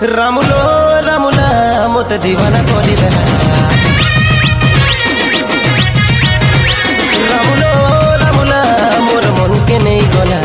रामुलो रामुला मत दीवाना कोली देला रामुलो रामुला मोर मन के नहीं गला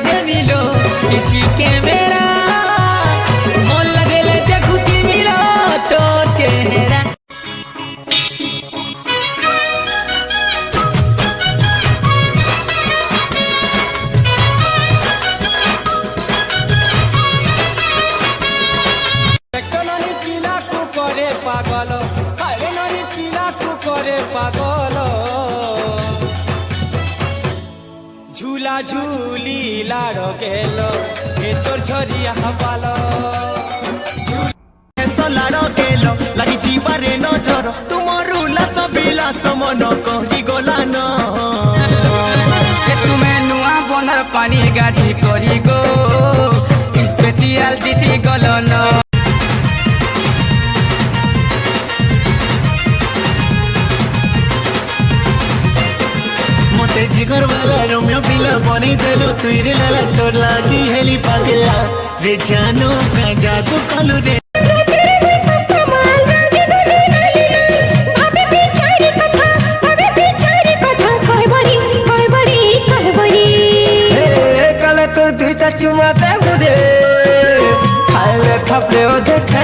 सीसी कैमरा मन लगेले देखुती मिलो तोर चेहरा नानी पीला को करे पागल अरे नानी पीला को करे पागल झूला झूली लाड़ गेलो ए तोर झरिया पालो लाड़ गेलो लगी जीवारे नजर तुमर उल्लास बिलास मन कही गला न तुमे नुआ बंदर पानी गाड़ी करी गो स्पेशल दिसी गलन मते जिगर वाला रोमियो पिला बनी देलो तुइरे लाला तोर लागी हेली पागला रे जानो का जादू कलु रे कल तोर दुईटा चुमा दे खाइले थपले ओ देख